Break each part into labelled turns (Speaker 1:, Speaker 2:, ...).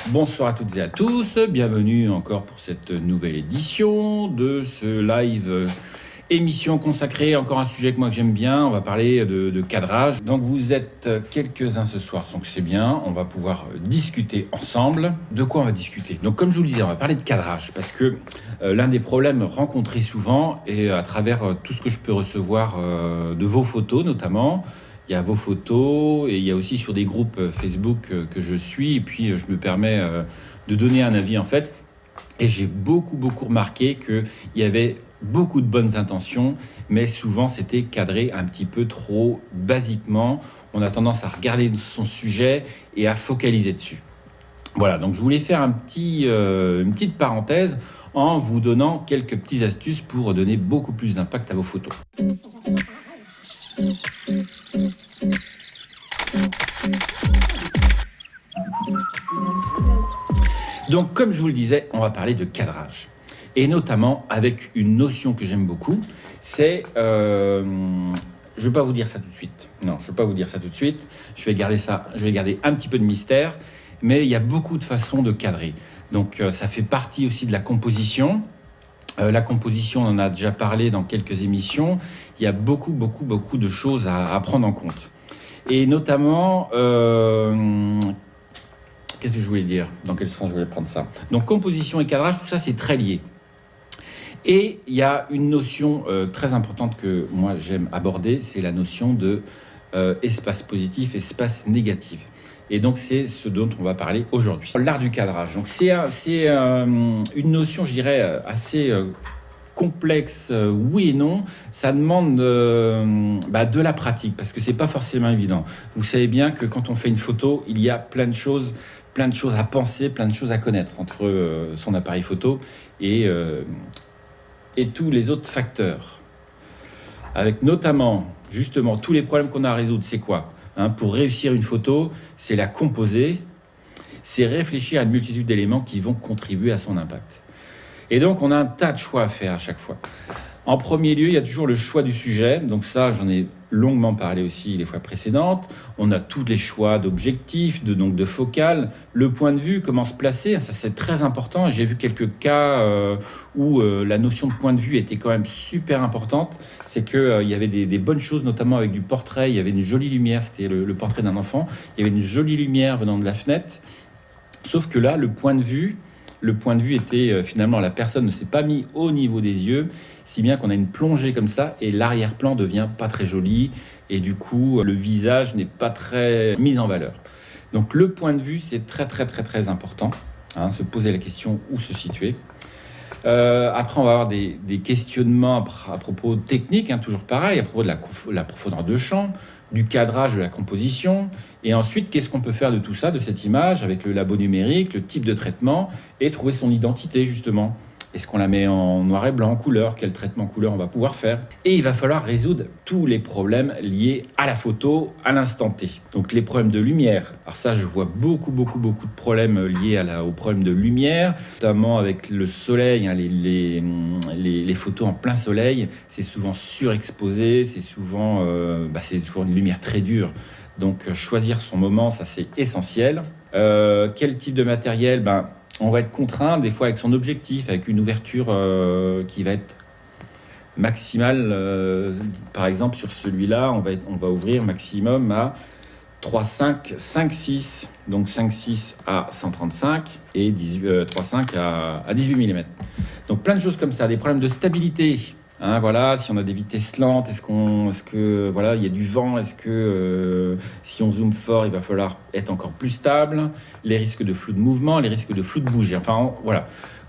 Speaker 1: Bonsoir à toutes et à tous, bienvenue encore pour cette nouvelle édition de ce live émission consacrée encore à un sujet que j'aime bien. On va parler de cadrage. Donc vous êtes quelques-uns ce soir, donc c'est bien, on va pouvoir discuter ensemble. De quoi on va discuter? Donc comme je vous le disais, on va parler de cadrage parce que l'un des problèmes rencontrés souvent et à travers tout ce que je peux recevoir de vos photos notamment. Il y a vos photos et il y a aussi sur des groupes Facebook que je suis. Et puis, je me permets de donner un avis, en fait. Et j'ai beaucoup remarqué qu'il y avait beaucoup de bonnes intentions, mais souvent, c'était cadré un petit peu trop basiquement. On a tendance à regarder son sujet et à focaliser dessus. Voilà, donc je voulais faire une petite parenthèse en vous donnant quelques petites astuces pour donner beaucoup plus d'impact à vos photos. Donc, comme je vous le disais, on va parler de cadrage. Et notamment avec une notion que j'aime beaucoup, c'est... je ne vais pas vous dire ça tout de suite. Non, je ne vais pas vous dire ça tout de suite. Je vais garder un petit peu de mystère. Mais il y a beaucoup de façons de cadrer. Donc, ça fait partie aussi de la composition. La composition, on en a déjà parlé dans quelques émissions. Il y a beaucoup de choses à prendre en compte. Et notamment... qu'est-ce que je voulais dire? Dans quel sens je voulais prendre ça? Donc, composition et cadrage, tout ça, c'est très lié. Et il y a une notion très importante que moi, j'aime aborder, c'est la notion de espace positif, espace négatif. Et donc, c'est ce dont on va parler aujourd'hui. L'art du cadrage. Donc, c'est une notion, je dirais, assez complexe, oui et non. Ça demande de la pratique, parce que c'est pas forcément évident. Vous savez bien que quand on fait une photo, il y a plein de choses à penser, plein de choses à connaître entre son appareil photo et tous les autres facteurs. Avec notamment, justement, tous les problèmes qu'on a à résoudre, c'est quoi? Pour réussir une photo, c'est la composer, c'est réfléchir à une multitude d'éléments qui vont contribuer à son impact. Et donc, on a un tas de choix à faire à chaque fois. En premier lieu, il y a toujours le choix du sujet. Donc ça, j'en ai longuement parlé aussi les fois précédentes. On a tous les choix d'objectifs, de focale, le point de vue, comment se placer. Ça, c'est très important. J'ai vu quelques cas où la notion de point de vue était quand même super importante. C'est qu'il y avait des bonnes choses, notamment avec du portrait. Il y avait une jolie lumière. C'était le portrait d'un enfant. Il y avait une jolie lumière venant de la fenêtre. Sauf que là, le point de vue était finalement, la personne ne s'est pas mis au niveau des yeux, si bien qu'on a une plongée comme ça et l'arrière-plan devient pas très joli et du coup, le visage n'est pas très mis en valeur. Donc le point de vue, c'est très important, se poser la question où se situer. Après, on va avoir des questionnements à propos techniques, toujours pareil, à propos de la profondeur de champ, du cadrage, de la composition. Et ensuite, qu'est-ce qu'on peut faire de tout ça, de cette image, avec le labo numérique, le type de traitement, et trouver son identité, justement. Est-ce qu'on la met en noir et blanc, en couleur? Quel traitement couleur on va pouvoir faire? Et il va falloir résoudre tous les problèmes liés à la photo, à l'instant T. Donc les problèmes de lumière. Alors ça, je vois beaucoup de problèmes liés aux problèmes de lumière, notamment avec le soleil, les photos en plein soleil. C'est souvent surexposé, c'est souvent une lumière très dure. Donc choisir son moment, ça c'est essentiel. Quel type de matériel? On va être contraint des fois avec son objectif, avec une ouverture qui va être maximale. Par exemple, sur celui-là, on va ouvrir maximum à 3,5, 5,6. Donc 5,6 à 135 et 3,5 à 18 mm. Donc plein de choses comme ça, des problèmes de stabilité. Si on a des vitesses lentes, est-ce que il y a du vent, est-ce que si on zoome fort, il va falloir être encore plus stable, les risques de flou de mouvement, les risques de flou de bouger. Vous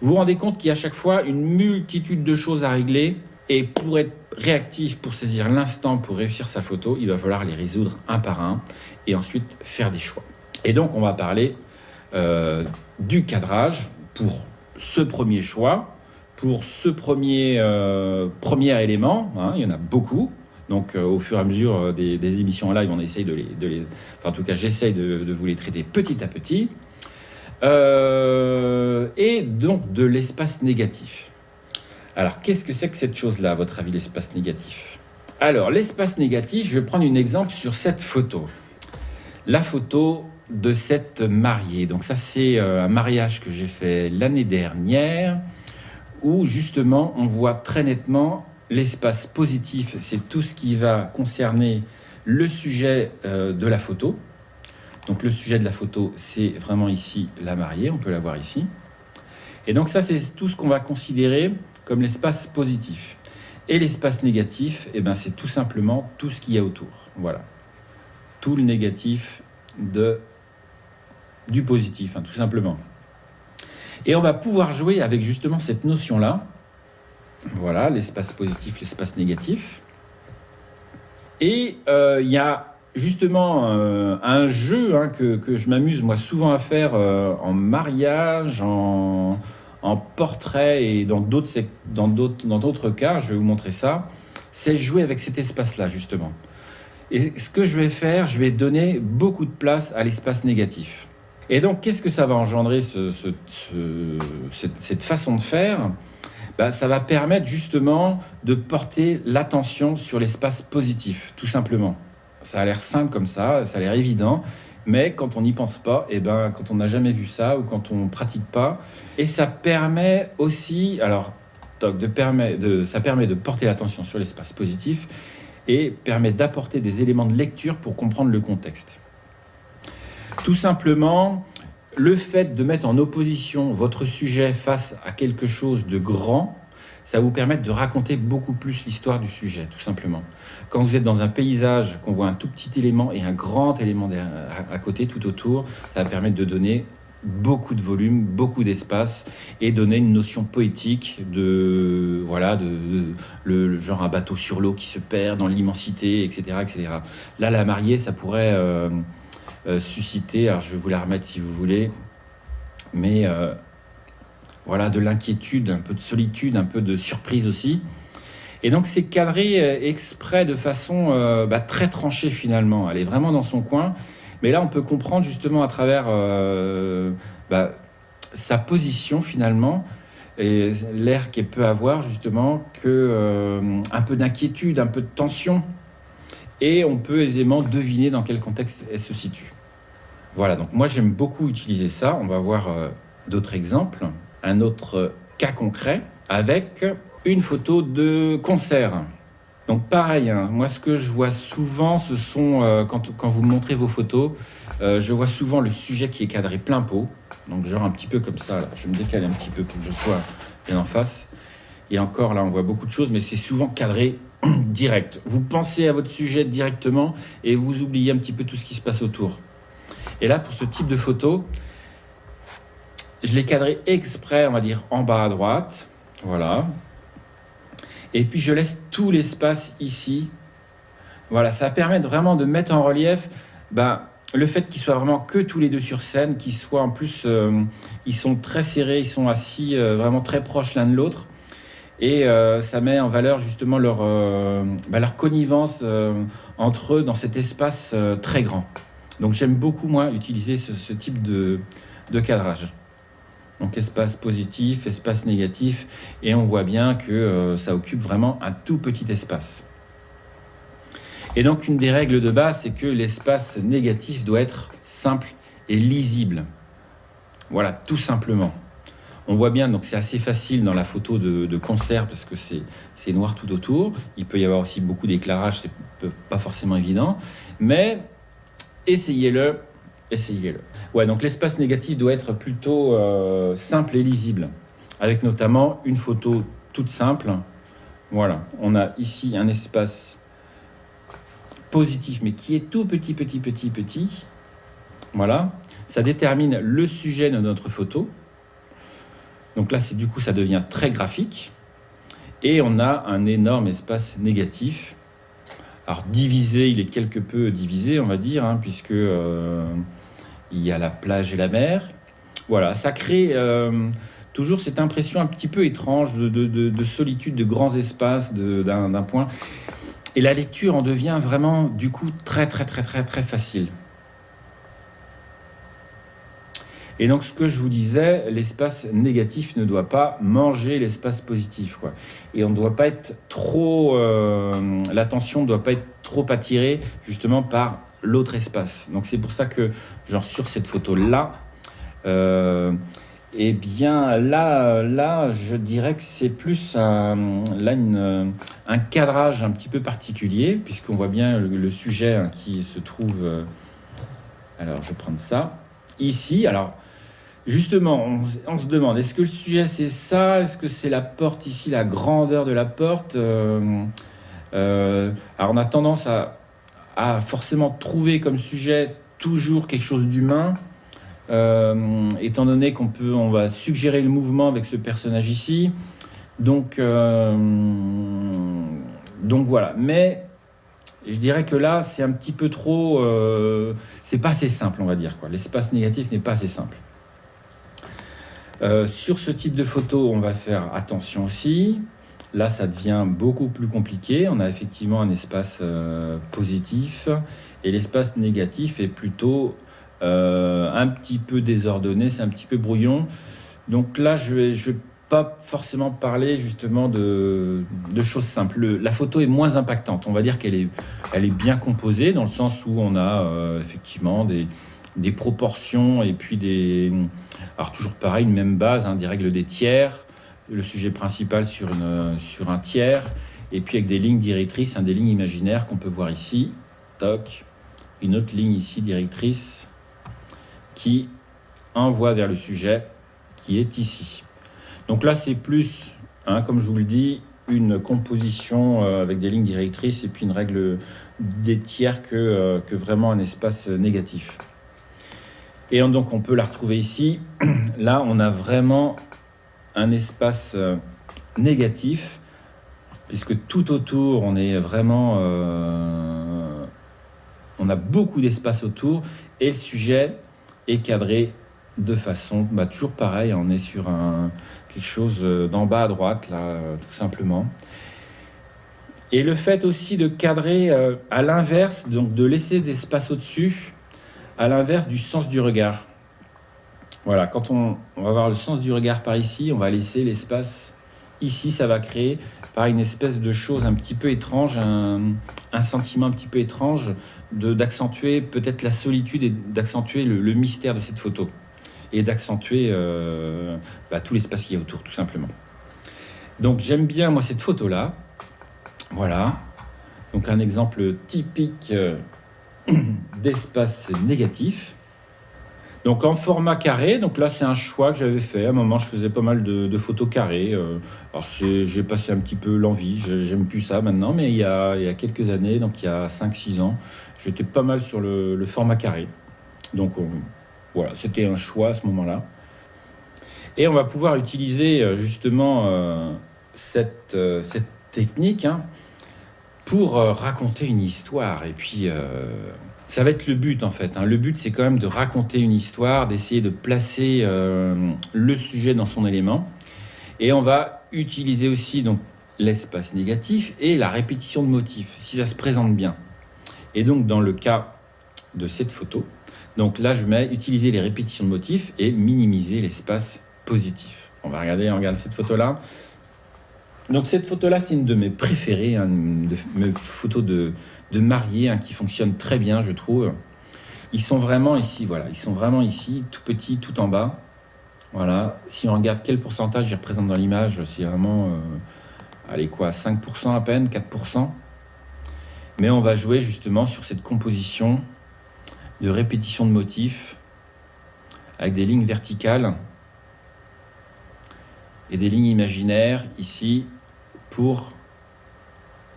Speaker 1: vous rendez compte qu'il y a à chaque fois une multitude de choses à régler et pour être réactif, pour saisir l'instant, pour réussir sa photo, il va falloir les résoudre un par un et ensuite faire des choix. Et donc, on va parler du cadrage pour ce premier choix. Pour ce premier élément, il y en a beaucoup. Donc, au fur et à mesure des émissions en live, on essaye en tout cas, j'essaye de vous les traiter petit à petit. Et donc, de l'espace négatif. Alors, qu'est-ce que c'est que cette chose-là, à votre avis, l'espace négatif? Alors, l'espace négatif, je vais prendre un exemple sur cette photo. La photo, de cette mariée. Donc ça, c'est un mariage que j'ai fait l'année dernière, où justement, on voit très nettement l'espace positif. C'est tout ce qui va concerner le sujet de la photo. Donc le sujet de la photo, c'est vraiment ici la mariée, on peut la voir ici. Et donc ça, c'est tout ce qu'on va considérer comme l'espace positif. Et l'espace négatif, eh ben, c'est tout simplement tout ce qu'il y a autour. Voilà. Tout le négatif du positif, hein, tout simplement. Et on va pouvoir jouer avec justement cette notion-là. Voilà, l'espace positif, l'espace négatif. Et il y a justement un jeu que je m'amuse moi souvent à faire en mariage, en portrait et dans d'autres cas, je vais vous montrer ça, c'est jouer avec cet espace-là justement. Et ce que je vais faire, je vais donner beaucoup de place à l'espace négatif. Et donc, qu'est-ce que ça va engendrer cette façon de faire ? Ben, ça va permettre justement de porter l'attention sur l'espace positif, tout simplement. Ça a l'air simple comme ça a l'air évident, mais quand on n'y pense pas, et ben, quand on n'a jamais vu ça ou quand on ne pratique pas, et ça permet aussi, ça permet de porter l'attention sur l'espace positif et permet d'apporter des éléments de lecture pour comprendre le contexte. Tout simplement, le fait de mettre en opposition votre sujet face à quelque chose de grand, ça va vous permettre de raconter beaucoup plus l'histoire du sujet, tout simplement. Quand vous êtes dans un paysage, qu'on voit un tout petit élément et un grand élément à côté, tout autour, ça va permettre de donner beaucoup de volume, beaucoup d'espace et donner une notion poétique le genre un bateau sur l'eau qui se perd dans l'immensité, etc., etc. Là, la mariée, ça pourrait susciter, alors je vais vous la remettre si vous voulez, mais de l'inquiétude, un peu de solitude, un peu de surprise aussi. Et donc c'est cadré exprès de façon très tranchée finalement. Elle est vraiment dans son coin. Mais là, on peut comprendre justement à travers sa position finalement et l'air qu'elle peut avoir justement un peu d'inquiétude, un peu de tension. Et on peut aisément deviner dans quel contexte elle se situe. Voilà, donc moi j'aime beaucoup utiliser ça. On va voir d'autres exemples. Un autre cas concret avec une photo de concert. Donc pareil, hein, moi ce que je vois souvent, ce sont, quand vous montrez vos photos, je vois souvent le sujet qui est cadré plein pot. Donc genre un petit peu comme ça, là. Je vais me décaler un petit peu pour que je sois bien en face. Et encore là, on voit beaucoup de choses, mais c'est souvent cadré direct. Vous pensez à votre sujet directement et vous oubliez un petit peu tout ce qui se passe autour. Et là, pour ce type de photo, je l'ai cadré exprès, on va dire, en bas à droite. Voilà. Et puis, je laisse tout l'espace ici. Voilà, ça permet vraiment de mettre en relief le fait qu'ils soient vraiment que tous les deux sur scène, qu'ils soient en plus, ils sont très serrés, ils sont assis vraiment très proches l'un de l'autre. Et ça met en valeur justement leur connivence entre eux dans cet espace très grand. Donc j'aime beaucoup, moi, utiliser ce type de cadrage. Donc espace positif, espace négatif, et on voit bien que ça occupe vraiment un tout petit espace. Et donc une des règles de base, c'est que l'espace négatif doit être simple et lisible. Voilà, tout simplement. On voit bien, donc c'est assez facile dans la photo de concert parce que c'est noir tout autour. Il peut y avoir aussi beaucoup d'éclairage, c'est pas forcément évident, mais essayez-le. Ouais, donc l'espace négatif doit être plutôt simple et lisible, avec notamment une photo toute simple. Voilà, on a ici un espace positif, mais qui est tout petit. Voilà, ça détermine le sujet de notre photo. Donc là, du coup, ça devient très graphique. Et on a un énorme espace négatif. Alors, divisé, il est quelque peu divisé, on va dire, puisque il y a la plage et la mer. Voilà, ça crée toujours cette impression un petit peu étrange de solitude, de grands espaces, d'un point. Et la lecture en devient vraiment, du coup, très facile. Et donc, ce que je vous disais, l'espace négatif ne doit pas manger l'espace positif, quoi. Et on ne doit pas être trop... l'attention ne doit pas être trop attirée, justement, par l'autre espace. Donc c'est pour ça que, genre sur cette photo-là, eh bien là, je dirais que c'est plus un cadrage un petit peu particulier, puisqu'on voit bien le sujet hein, qui se trouve... alors, je vais prendre ça. Ici, alors, justement, on se demande, est-ce que le sujet, c'est ça? Est-ce que c'est la porte ici, la grandeur de la porte? Alors, on a tendance à forcément trouver comme sujet toujours quelque chose d'humain, étant donné on va suggérer le mouvement avec ce personnage ici. Donc voilà. Mais je dirais que là, c'est un petit peu trop... c'est pas assez simple, on va dire, quoi. L'espace négatif n'est pas assez simple. Sur ce type de photo, on va faire attention aussi. Là, ça devient beaucoup plus compliqué. On a effectivement un espace positif et l'espace négatif est plutôt un petit peu désordonné, c'est un petit peu brouillon. Donc là, je vais pas forcément parler justement de choses simples. La photo est moins impactante. On va dire qu'elle est bien composée dans le sens où on a effectivement des proportions et puis alors toujours pareil, une même base, hein, des règles des tiers, le sujet principal sur un tiers, et puis avec des lignes directrices, hein, des lignes imaginaires qu'on peut voir ici. Toc. Une autre ligne ici directrice qui envoie vers le sujet qui est ici. Donc là, c'est plus, hein, comme je vous le dis, une composition avec des lignes directrices et puis une règle des tiers que vraiment un espace négatif. Et donc, on peut la retrouver ici. Là, on a vraiment un espace négatif, puisque tout autour, on est vraiment... on a beaucoup d'espace autour, et le sujet est cadré de façon... toujours pareil, on est sur quelque chose d'en bas à droite, là, tout simplement. Et le fait aussi de cadrer à l'inverse, donc de laisser d'espace au-dessus, à l'inverse du sens du regard. Voilà, quand on va avoir le sens du regard par ici, on va laisser l'espace ici, ça va créer par une espèce de chose un petit peu étrange, un sentiment un petit peu étrange, d'accentuer peut-être la solitude et d'accentuer le mystère de cette photo. Et d'accentuer tout l'espace qu'il y a autour, tout simplement. Donc j'aime bien, moi, cette photo-là. Voilà. Donc un exemple typique d'espace négatif. Donc en format carré, donc là c'est un choix que j'avais fait. À un moment je faisais pas mal de photos carrées. Alors j'ai passé un petit peu l'envie, j'aime plus ça maintenant, mais il y a quelques années, donc il y a 5-6 ans, j'étais pas mal sur le format carré. Donc voilà, c'était un choix à ce moment-là. Et on va pouvoir utiliser justement cette technique hein, pour raconter une histoire. Et puis... ça va être le but en fait. Le but c'est quand même de raconter une histoire, d'essayer de placer le sujet dans son élément. Et on va utiliser aussi donc, l'espace négatif et la répétition de motifs, si ça se présente bien. Et donc dans le cas de cette photo, donc là je vais utiliser les répétitions de motifs et minimiser l'espace positif. On regarde cette photo-là. Donc cette photo-là, c'est une de mes préférées, hein, de mes photos de mariés hein, qui fonctionnent très bien, je trouve. Ils sont vraiment ici, voilà. Ils sont vraiment ici, tout petits, tout en bas. Voilà. Si on regarde quel pourcentage ils représentent dans l'image, c'est vraiment, 5% à peine, 4%. Mais on va jouer justement sur cette composition de répétition de motifs avec des lignes verticales et des lignes imaginaires ici pour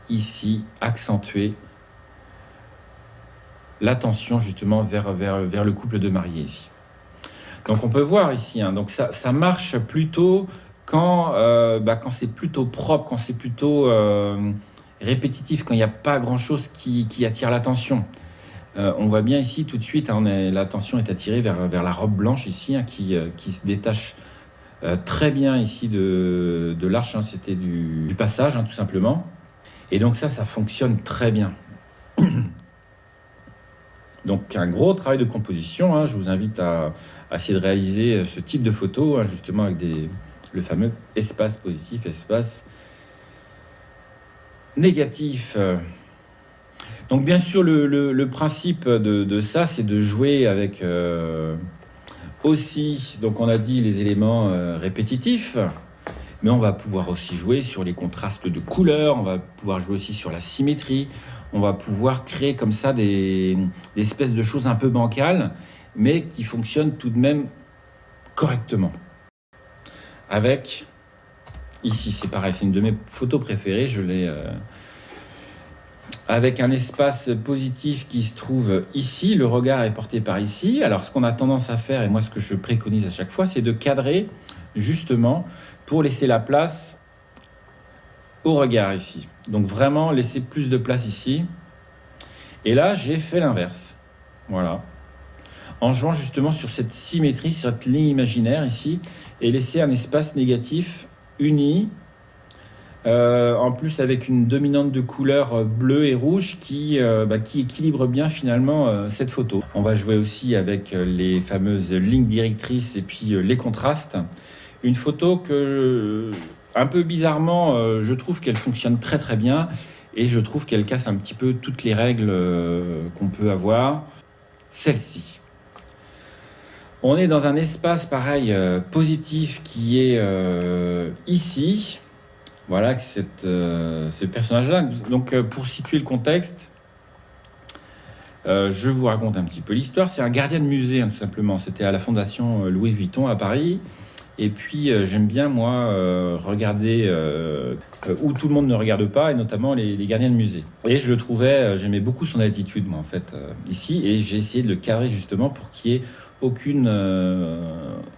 Speaker 1: ici accentuer l'attention justement vers le couple de mariés ici. Donc on peut voir ici, hein, donc ça marche plutôt quand c'est plutôt propre, quand c'est plutôt répétitif, quand il n'y a pas grand-chose qui attire l'attention. On voit bien ici tout de suite, hein, l'attention est attirée vers la robe blanche ici, hein, qui se détache très bien ici de l'arche, hein, c'était du passage hein, tout simplement. Et donc ça fonctionne très bien. Donc un gros travail de composition, hein, je vous invite à essayer de réaliser ce type de photo, hein, justement avec le fameux espace positif, espace négatif. Donc bien sûr, le principe de ça, c'est de jouer avec aussi, donc on a dit les éléments répétitifs, mais on va pouvoir aussi jouer sur les contrastes de couleurs, on va pouvoir jouer aussi sur la symétrie, on va pouvoir créer comme ça des espèces de choses un peu bancales, mais qui fonctionnent tout de même correctement. Avec, ici c'est pareil, c'est une de mes photos préférées, je l'ai... avec un espace positif qui se trouve ici, le regard est porté par ici. Alors ce qu'on a tendance à faire, et moi ce que je préconise à chaque fois, c'est de cadrer justement pour laisser la place au regard ici. Donc vraiment laisser plus de place ici. Et là, j'ai fait l'inverse. Voilà. En jouant justement sur cette symétrie, sur cette ligne imaginaire ici, et laisser un espace négatif uni, en plus avec une dominante de couleurs bleu et rouge qui équilibre bien finalement cette photo. On va jouer aussi avec les fameuses lignes directrices et puis les contrastes. Une photo que, un peu bizarrement, je trouve qu'elle fonctionne très très bien et je trouve qu'elle casse un petit peu toutes les règles qu'on peut avoir. Celle-ci. On est dans un espace pareil positif qui est ici. Voilà, ce personnage-là. Donc, pour situer le contexte, je vous raconte un petit peu l'histoire. C'est un gardien de musée, hein, tout simplement. C'était à la Fondation Louis Vuitton à Paris. Et puis, j'aime bien, moi, regarder où tout le monde ne regarde pas, et notamment les gardiens de musée. Et je le trouvais, j'aimais beaucoup son attitude, moi, en fait, ici. Et j'ai essayé de le cadrer, justement, pour qu'il n'y ait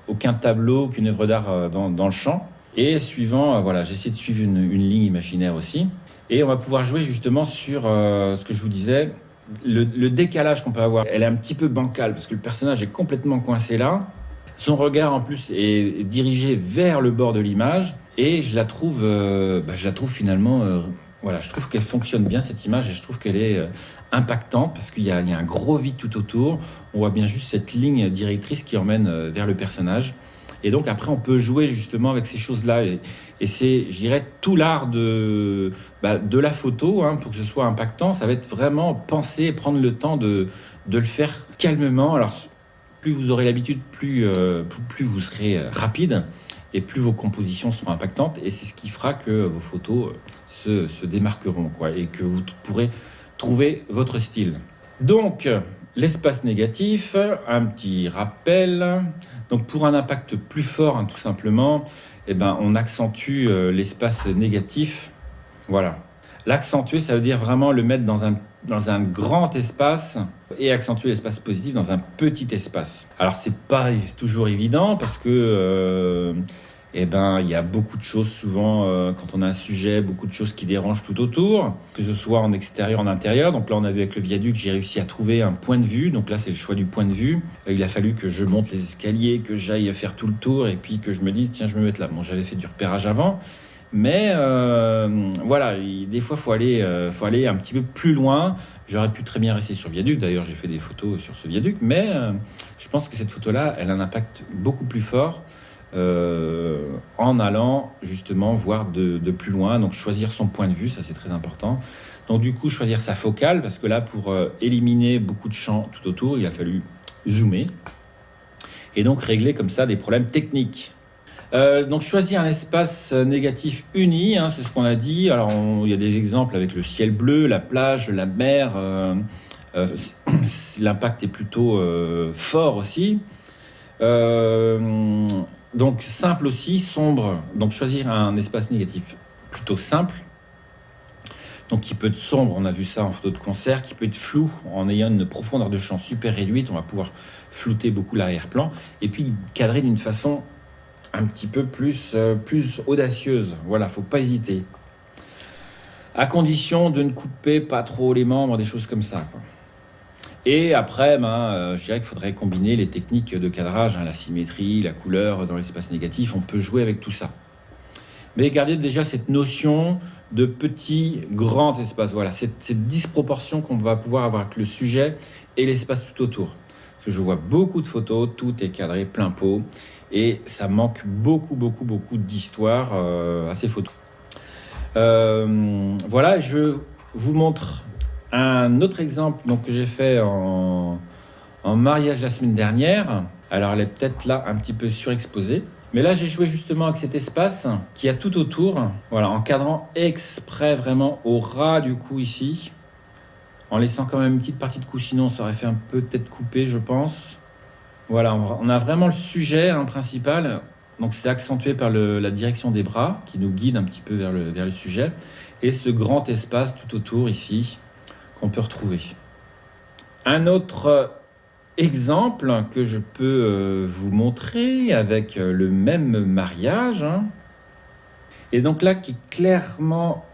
Speaker 1: aucun tableau, aucune œuvre d'art dans le champ. Et suivant, voilà, j'ai essayé de suivre une ligne imaginaire aussi. Et on va pouvoir jouer justement sur ce que je vous disais, le décalage qu'on peut avoir. Elle est un petit peu bancale parce que le personnage est complètement coincé là. Son regard en plus est dirigé vers le bord de l'image. Et je la trouve finalement... voilà, je trouve qu'elle fonctionne bien cette image et je trouve qu'elle est impactante parce qu'il y a un gros vide tout autour. On voit bien juste cette ligne directrice qui emmène vers le personnage. Et donc après, on peut jouer justement avec ces choses-là. Et c'est, je dirais, tout l'art de la photo, hein, pour que ce soit impactant. Ça va être vraiment penser, prendre le temps de le faire calmement. Alors, plus vous aurez l'habitude, plus vous serez rapide et plus vos compositions seront impactantes. Et c'est ce qui fera que vos photos se démarqueront, quoi, et que vous pourrez trouver votre style. Donc, l'espace négatif, un petit rappel. Donc pour un impact plus fort, hein, tout simplement, on accentue l'espace négatif. Voilà. L'accentuer, ça veut dire vraiment le mettre dans un grand espace et accentuer l'espace positif dans un petit espace. Alors c'est pas toujours évident parce que il y a beaucoup de choses souvent quand on a un sujet, beaucoup de choses qui dérangent tout autour, que ce soit en extérieur, en intérieur. Donc là, on a vu avec le viaduc, j'ai réussi à trouver un point de vue. Donc là, c'est le choix du point de vue. Il a fallu que je monte les escaliers, que j'aille faire tout le tour et puis que je me dise, tiens, je me mets là. Bon, j'avais fait du repérage avant. Mais voilà, des fois, faut aller un petit peu plus loin. J'aurais pu très bien rester sur le viaduc. D'ailleurs, j'ai fait des photos sur ce viaduc. Mais je pense que cette photo-là, elle a un impact beaucoup plus fort en allant justement voir de plus loin. Donc, choisir son point de vue, ça, c'est très important. Donc, du coup, choisir sa focale. Parce que là, pour éliminer beaucoup de champs tout autour, il a fallu zoomer. Et donc, régler comme ça des problèmes techniques. Donc choisir un espace négatif uni, hein, c'est ce qu'on a dit. Alors il y a des exemples avec le ciel bleu, la plage, la mer. L'impact est plutôt fort aussi. Donc simple aussi, sombre. Donc choisir un espace négatif plutôt simple. Donc qui peut être sombre, on a vu ça en photo de concert, qui peut être flou en ayant une profondeur de champ super réduite. On va pouvoir flouter beaucoup l'arrière-plan. Et puis cadrer d'une façon un petit peu plus audacieuse. Voilà, faut pas hésiter. À condition de ne couper pas trop les membres, des choses comme ça, quoi. Et après, je dirais qu'il faudrait combiner les techniques de cadrage, hein, la symétrie, la couleur dans l'espace négatif. On peut jouer avec tout ça. Mais gardez déjà cette notion de petit, grand espace. Voilà, cette disproportion qu'on va pouvoir avoir avec le sujet et l'espace tout autour. Parce que je vois beaucoup de photos, tout est cadré plein pot. Et ça manque beaucoup d'histoire à ces photos. Voilà, je vous montre Un autre exemple donc, que j'ai fait en mariage la semaine dernière. Alors elle est peut-être là un petit peu surexposée. Mais là j'ai joué justement avec cet espace qui a tout autour. Voilà, en cadrant exprès vraiment au ras du cou ici. En laissant quand même une petite partie de cou, sinon ça aurait fait un peu peut-être coupé je pense. Voilà, on a vraiment le sujet principal. Donc c'est accentué par la direction des bras qui nous guide un petit peu vers le sujet. Et ce grand espace tout autour ici qu'on peut retrouver. Un autre exemple que je peux vous montrer avec le même mariage. Et donc là, qui est clairement,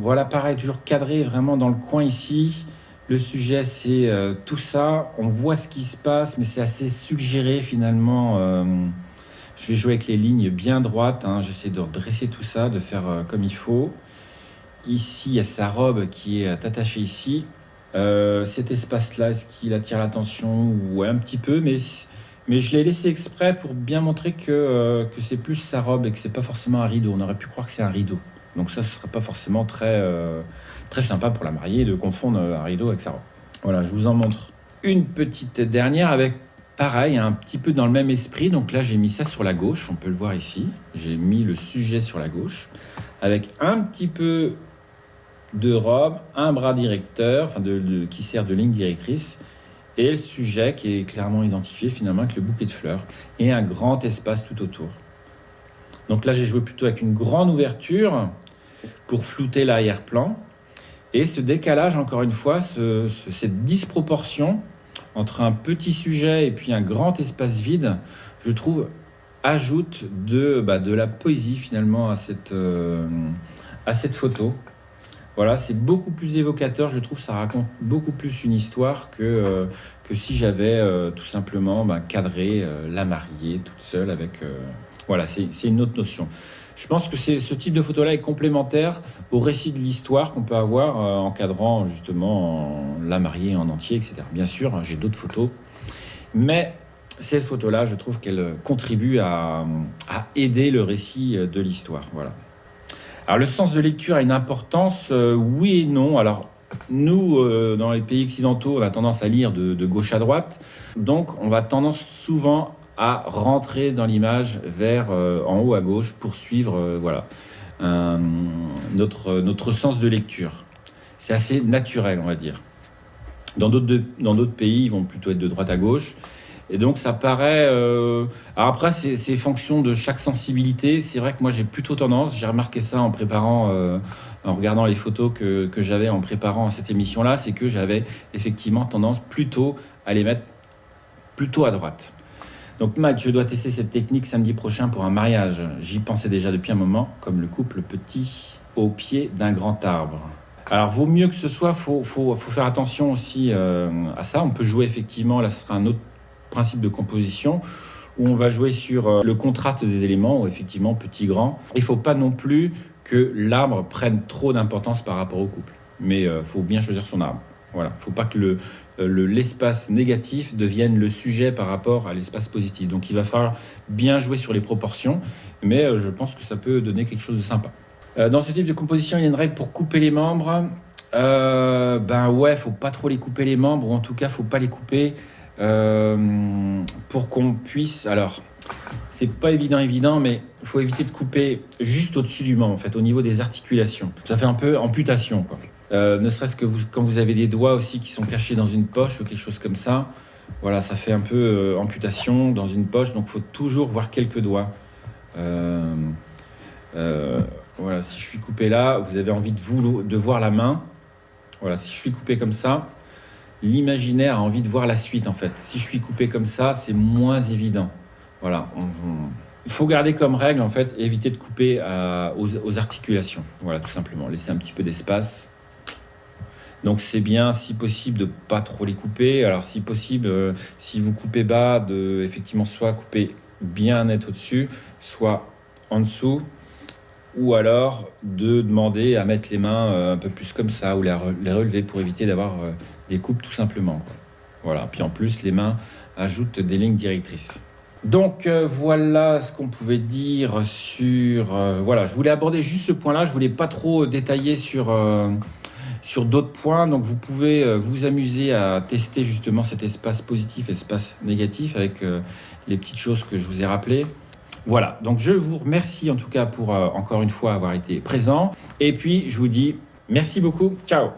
Speaker 1: voilà, pareil, toujours cadré vraiment dans le coin ici. Le sujet, c'est tout ça. On voit ce qui se passe, mais c'est assez suggéré finalement. Je vais jouer avec les lignes bien droites. J'essaie de redresser tout ça, de faire comme il faut. Ici, il y a sa robe qui est attachée ici. Cet espace-là, est-ce qu'il attire l'attention? Ouais, un petit peu, mais je l'ai laissé exprès pour bien montrer que c'est plus sa robe et que c'est pas forcément un rideau. On aurait pu croire que c'est un rideau. Donc ça, ce serait pas forcément très sympa pour la mariée de confondre un rideau avec sa robe. Voilà, je vous en montre une petite dernière avec, pareil, un petit peu dans le même esprit. Donc là, j'ai mis ça sur la gauche, on peut le voir ici. J'ai mis le sujet sur la gauche, avec un petit peu de robe, un bras directeur, qui sert de ligne directrice, et le sujet qui est clairement identifié finalement avec le bouquet de fleurs, et un grand espace tout autour. Donc là, j'ai joué plutôt avec une grande ouverture pour flouter l'arrière-plan, et ce décalage, encore une fois, cette disproportion entre un petit sujet et puis un grand espace vide, je trouve, ajoute de la poésie finalement à cette photo. Voilà, c'est beaucoup plus évocateur, je trouve, ça raconte beaucoup plus une histoire que si j'avais tout simplement cadré la mariée toute seule avec... Voilà, c'est une autre notion. Je pense que ce type de photo-là est complémentaire au récit de l'histoire qu'on peut avoir en cadrant justement la mariée en entier, etc. Bien sûr, j'ai d'autres photos, mais cette photo-là, je trouve qu'elle contribue à aider le récit de l'histoire. Voilà. Alors, le sens de lecture a une importance, oui et non. Alors, nous, dans les pays occidentaux, on a tendance à lire de gauche à droite. Donc, on va tendance souvent à rentrer dans l'image vers en haut à gauche pour suivre notre sens de lecture. C'est assez naturel, on va dire. Dans d'autres pays, ils vont plutôt être de droite à gauche. Et donc ça paraît... Alors après, c'est fonction de chaque sensibilité. C'est vrai que moi, j'ai plutôt tendance, j'ai remarqué ça en préparant, en regardant les photos que j'avais en préparant cette émission-là, c'est que j'avais effectivement tendance plutôt à les mettre plutôt à droite. Donc Matt, je dois tester cette technique samedi prochain pour un mariage. J'y pensais déjà depuis un moment, comme le couple petit au pied d'un grand arbre. Alors, vaut mieux que ce soit, faut faire attention aussi à ça. On peut jouer effectivement, là ce sera un autre principe de composition, où on va jouer sur le contraste des éléments, ou effectivement petit, grand. Il ne faut pas non plus que l'arbre prenne trop d'importance par rapport au couple. Mais il faut bien choisir son arbre. Voilà, il ne faut pas que l'espace négatif devienne le sujet par rapport à l'espace positif. Donc il va falloir bien jouer sur les proportions, mais je pense que ça peut donner quelque chose de sympa. Dans ce type de composition, il y a une règle pour couper les membres. Faut pas trop les couper les membres, ou en tout cas, faut pas les couper pour qu'on puisse... Alors, c'est pas évident, mais il faut éviter de couper juste au-dessus du membre, en fait, au niveau des articulations. Ça fait un peu amputation, quoi. Ne serait-ce que quand vous avez des doigts aussi qui sont cachés dans une poche ou quelque chose comme ça, voilà, ça fait un peu amputation dans une poche, donc il faut toujours voir quelques doigts. Voilà, si je suis coupé là, vous avez envie de voir la main. Voilà, si je suis coupé comme ça, l'imaginaire a envie de voir la suite, en fait. Si je suis coupé comme ça, c'est moins évident. Voilà, il faut garder comme règle, en fait, éviter de couper aux articulations. Voilà, tout simplement, laisser un petit peu d'espace. Donc c'est bien, si possible, de ne pas trop les couper. Alors si possible, si vous coupez bas, de effectivement soit couper bien net au-dessus, soit en dessous, ou alors de demander à mettre les mains un peu plus comme ça, ou les relever pour éviter d'avoir des coupes tout simplement, quoi. Voilà, puis en plus, les mains ajoutent des lignes directrices. Donc voilà ce qu'on pouvait dire sur... voilà, je voulais aborder juste ce point-là, je voulais pas trop détailler sur sur d'autres points. Donc vous pouvez vous amuser à tester justement cet espace positif et espace négatif avec les petites choses que je vous ai rappelées. Voilà, donc je vous remercie en tout cas pour encore une fois avoir été présent. Et puis je vous dis merci beaucoup, ciao.